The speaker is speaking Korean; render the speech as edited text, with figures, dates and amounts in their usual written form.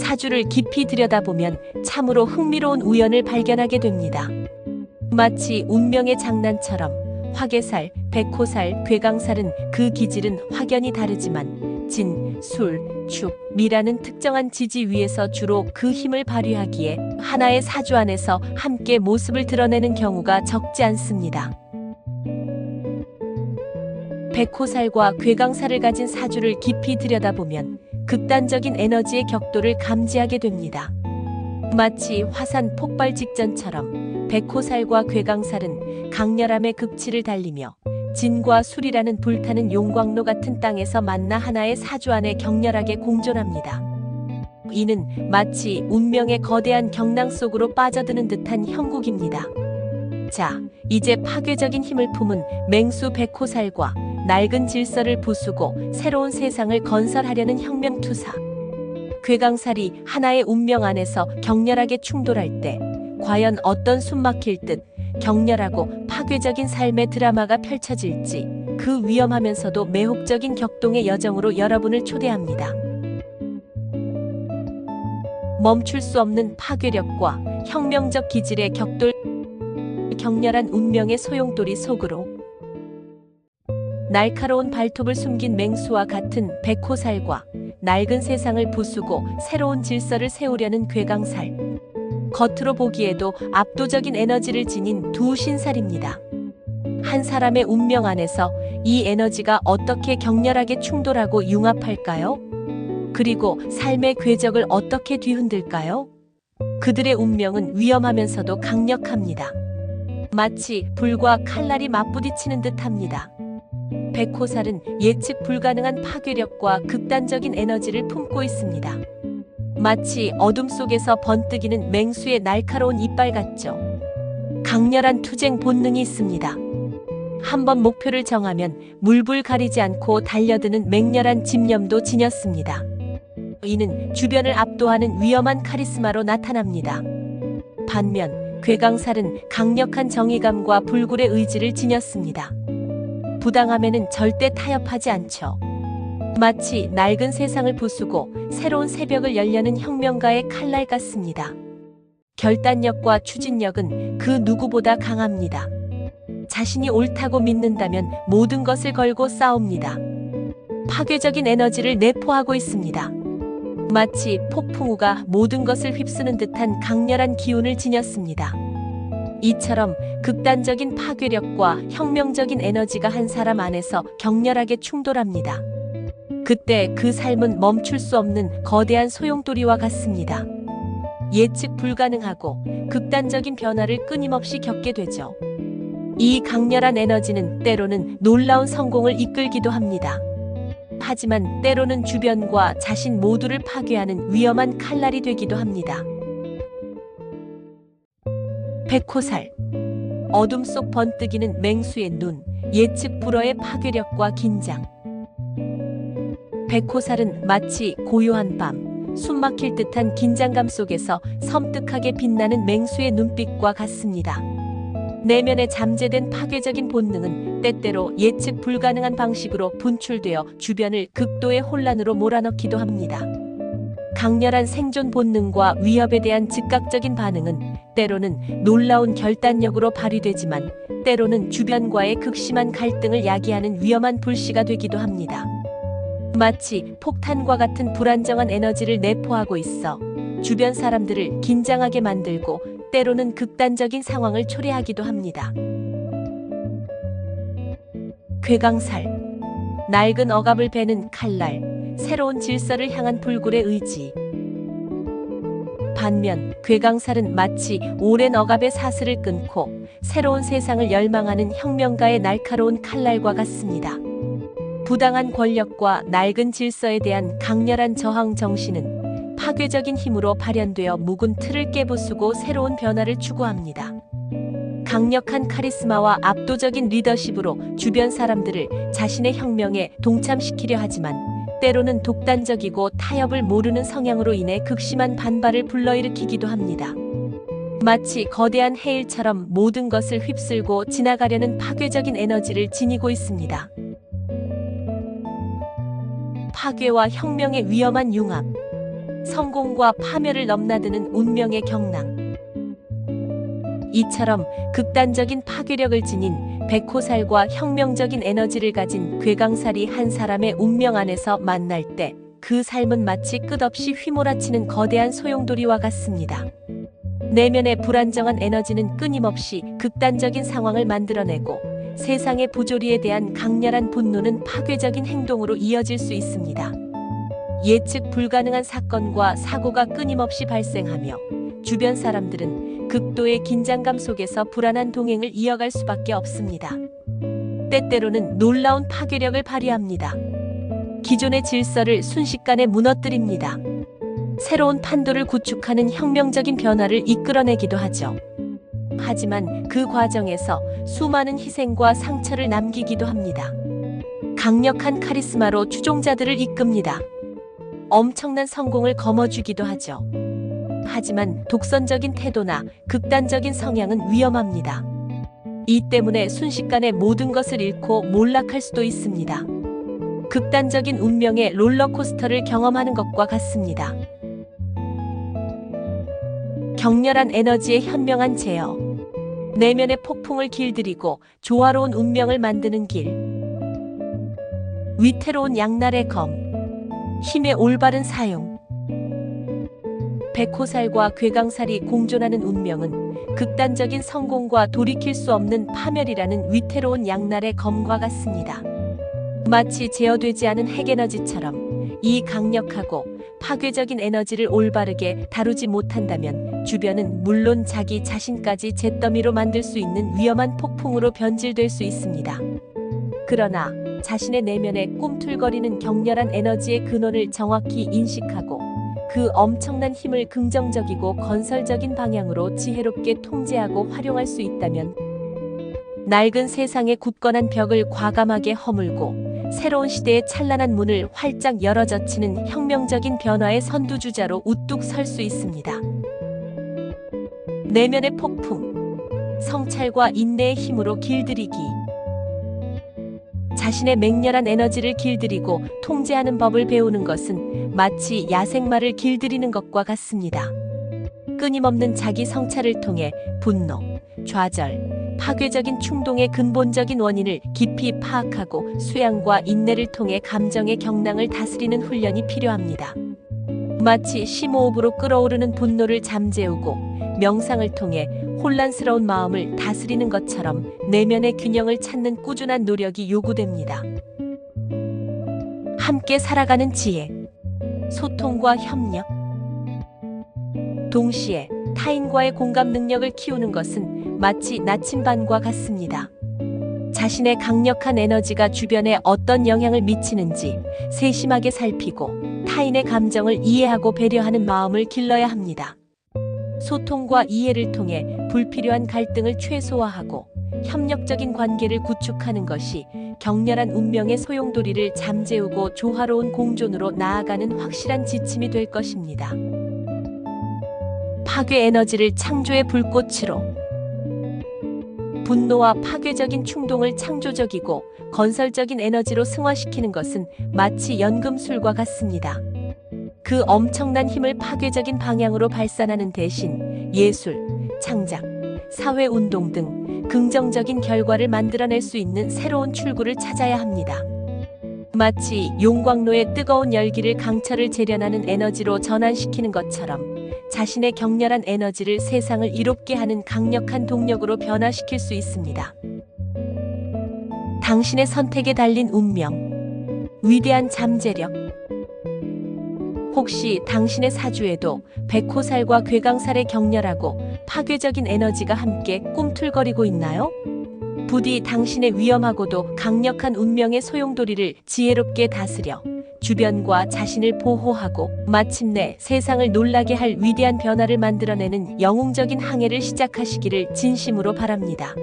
사주를 깊이 들여다보면 참으로 흥미로운 우연을 발견하게 됩니다. 마치 운명의 장난처럼 화개살, 백호살, 괴강살은 그 기질은 확연히 다르지만 진, 술, 축, 미라는 특정한 지지 위에서 주로 그 힘을 발휘하기에 하나의 사주 안에서 함께 모습을 드러내는 경우가 적지 않습니다. 백호살과 괴강살을 가진 사주를 깊이 들여다보면 극단적인 에너지의 격도를 감지하게 됩니다. 마치 화산 폭발 직전처럼 백호살과 괴강살은 강렬함의 극치를 달리며 진과 술이라는 불타는 용광로 같은 땅에서 만나 하나의 사주 안에 격렬하게 공존합니다. 이는 마치 운명의 거대한 경랑 속으로 빠져드는 듯한 형국입니다. 자, 이제 파괴적인 힘을 품은 맹수 백호살과 낡은 질서를 부수고 새로운 세상을 건설하려는 혁명투사 괴강살이 하나의 운명 안에서 격렬하게 충돌할 때 과연 어떤 숨막힐 듯 격렬하고 파괴적인 삶의 드라마가 펼쳐질지 그 위험하면서도 매혹적인 격동의 여정으로 여러분을 초대합니다. 멈출 수 없는 파괴력과 혁명적 기질의 격돌, 격렬한 운명의 소용돌이 속으로 날카로운 발톱을 숨긴 맹수와 같은 백호살과 낡은 세상을 부수고 새로운 질서를 세우려는 괴강살. 겉으로 보기에도 압도적인 에너지를 지닌 두 신살입니다. 한 사람의 운명 안에서 이 에너지가 어떻게 격렬하게 충돌하고 융합할까요? 그리고 삶의 궤적을 어떻게 뒤흔들까요? 그들의 운명은 위험하면서도 강력합니다. 마치 불과 칼날이 맞부딪히는 듯합니다. 백호살은 예측 불가능한 파괴력과 극단적인 에너지를 품고 있습니다. 마치 어둠 속에서 번뜩이는 맹수의 날카로운 이빨 같죠. 강렬한 투쟁 본능이 있습니다. 한번 목표를 정하면 물불 가리지 않고 달려드는 맹렬한 집념도 지녔습니다. 이는 주변을 압도하는 위험한 카리스마로 나타납니다. 반면 괴강살은 강력한 정의감과 불굴의 의지를 지녔습니다. 부당함에는 절대 타협하지 않죠. 마치 낡은 세상을 부수고 새로운 새벽을 열려는 혁명가의 칼날 같습니다. 결단력과 추진력은 그 누구보다 강합니다. 자신이 옳다고 믿는다면 모든 것을 걸고 싸웁니다. 파괴적인 에너지를 내포하고 있습니다. 마치 폭풍우가 모든 것을 휩쓰는 듯한 강렬한 기운을 지녔습니다. 이처럼 극단적인 파괴력과 혁명적인 에너지가 한 사람 안에서 격렬하게 충돌합니다. 그때 그 삶은 멈출 수 없는 거대한 소용돌이와 같습니다. 예측 불가능하고 극단적인 변화를 끊임없이 겪게 되죠. 이 강렬한 에너지는 때로는 놀라운 성공을 이끌기도 합니다. 하지만 때로는 주변과 자신 모두를 파괴하는 위험한 칼날이 되기도 합니다. 백호살. 어둠 속 번뜩이는 맹수의 눈, 예측 불허의 파괴력과 긴장. 백호살은 마치 고요한 밤, 숨막힐 듯한 긴장감 속에서 섬뜩하게 빛나는 맹수의 눈빛과 같습니다. 내면에 잠재된 파괴적인 본능은 때때로 예측 불가능한 방식으로 분출되어 주변을 극도의 혼란으로 몰아넣기도 합니다. 강렬한 생존 본능과 위협에 대한 즉각적인 반응은 때로는 놀라운 결단력으로 발휘되지만 때로는 주변과의 극심한 갈등을 야기하는 위험한 불씨가 되기도 합니다. 마치 폭탄과 같은 불안정한 에너지를 내포하고 있어 주변 사람들을 긴장하게 만들고 때로는 극단적인 상황을 초래하기도 합니다. 괴강살. 낡은 억압을 베는 칼날, 새로운 질서를 향한 불굴의 의지. 반면 괴강살은 마치 오랜 억압의 사슬을 끊고 새로운 세상을 열망하는 혁명가의 날카로운 칼날과 같습니다. 부당한 권력과 낡은 질서에 대한 강렬한 저항 정신은 파괴적인 힘으로 발현되어 묵은 틀을 깨부수고 새로운 변화를 추구합니다. 강력한 카리스마와 압도적인 리더십으로 주변 사람들을 자신의 혁명에 동참시키려 하지만 때로는 독단적이고 타협을 모르는 성향으로 인해 극심한 반발을 불러일으키기도 합니다. 마치 거대한 해일처럼 모든 것을 휩쓸고 지나가려는 파괴적인 에너지를 지니고 있습니다. 파괴와 혁명의 위험한 융합. 성공과 파멸을 넘나드는 운명의 경랑. 이처럼 극단적인 파괴력을 지닌 백호살과 혁명적인 에너지를 가진 괴강살이 한 사람의 운명 안에서 만날 때 그 삶은 마치 끝없이 휘몰아치는 거대한 소용돌이와 같습니다. 내면의 불안정한 에너지는 끊임없이 극단적인 상황을 만들어내고 세상의 부조리에 대한 강렬한 분노는 파괴적인 행동으로 이어질 수 있습니다. 예측 불가능한 사건과 사고가 끊임없이 발생하며 주변 사람들은 극도의 긴장감 속에서 불안한 동행을 이어갈 수밖에 없습니다. 때때로는 놀라운 파괴력을 발휘합니다. 기존의 질서를 순식간에 무너뜨립니다. 새로운 판도를 구축하는 혁명적인 변화를 이끌어내기도 하죠. 하지만 그 과정에서 수많은 희생과 상처를 남기기도 합니다. 강력한 카리스마로 추종자들을 이끕니다. 엄청난 성공을 거머쥐기도 하죠. 하지만 독선적인 태도나 극단적인 성향은 위험합니다. 이 때문에 순식간에 모든 것을 잃고 몰락할 수도 있습니다. 극단적인 운명의 롤러코스터를 경험하는 것과 같습니다. 격렬한 에너지의 현명한 제어. 내면의 폭풍을 길들이고 조화로운 운명을 만드는 길. 위태로운 양날의 검. 힘의 올바른 사용. 백호살과 괴강살이 공존하는 운명은 극단적인 성공과 돌이킬 수 없는 파멸이라는 위태로운 양날의 검과 같습니다. 마치 제어되지 않은 핵에너지처럼 이 강력하고 파괴적인 에너지를 올바르게 다루지 못한다면 주변은 물론 자기 자신까지 잿더미로 만들 수 있는 위험한 폭풍으로 변질될 수 있습니다. 그러나 자신의 내면에 꿈틀거리는 격렬한 에너지의 근원을 정확히 인식하고 그 엄청난 힘을 긍정적이고 건설적인 방향으로 지혜롭게 통제하고 활용할 수 있다면 낡은 세상의 굳건한 벽을 과감하게 허물고 새로운 시대의 찬란한 문을 활짝 열어젖히는 혁명적인 변화의 선두주자로 우뚝 설 수 있습니다. 내면의 폭풍, 성찰과 인내의 힘으로 길들이기. 자신의 맹렬한 에너지를 길들이고 통제하는 법을 배우는 것은 마치 야생마를 길들이는 것과 같습니다. 끊임없는 자기 성찰을 통해 분노, 좌절, 파괴적인 충동의 근본적인 원인을 깊이 파악하고 수양과 인내를 통해 감정의 경랑을 다스리는 훈련이 필요합니다. 마치 심호흡으로 끓어오르는 분노를 잠재우고 명상을 통해 혼란스러운 마음을 다스리는 것처럼 내면의 균형을 찾는 꾸준한 노력이 요구됩니다. 함께 살아가는 지혜, 소통과 협력. 동시에 타인과의 공감 능력을 키우는 것은 마치 나침반과 같습니다. 자신의 강력한 에너지가 주변에 어떤 영향을 미치는지 세심하게 살피고 타인의 감정을 이해하고 배려하는 마음을 길러야 합니다. 소통과 이해를 통해 불필요한 갈등을 최소화하고 협력적인 관계를 구축하는 것이 격렬한 운명의 소용돌이를 잠재우고 조화로운 공존으로 나아가는 확실한 지침이 될 것입니다. 파괴 에너지를 창조의 불꽃으로. 분노와 파괴적인 충동을 창조적이고 건설적인 에너지로 승화시키는 것은 마치 연금술과 같습니다. 그 엄청난 힘을 파괴적인 방향으로 발산하는 대신 예술, 창작, 사회운동 등 긍정적인 결과를 만들어낼 수 있는 새로운 출구를 찾아야 합니다. 마치 용광로의 뜨거운 열기를 강철을 재련하는 에너지로 전환시키는 것처럼 자신의 격렬한 에너지를 세상을 이롭게 하는 강력한 동력으로 변화시킬 수 있습니다. 당신의 선택에 달린 운명, 위대한 잠재력. 혹시 당신의 사주에도 백호살과 괴강살의 격렬하고 파괴적인 에너지가 함께 꿈틀거리고 있나요? 부디 당신의 위험하고도 강력한 운명의 소용돌이를 지혜롭게 다스려 주변과 자신을 보호하고 마침내 세상을 놀라게 할 위대한 변화를 만들어내는 영웅적인 항해를 시작하시기를 진심으로 바랍니다.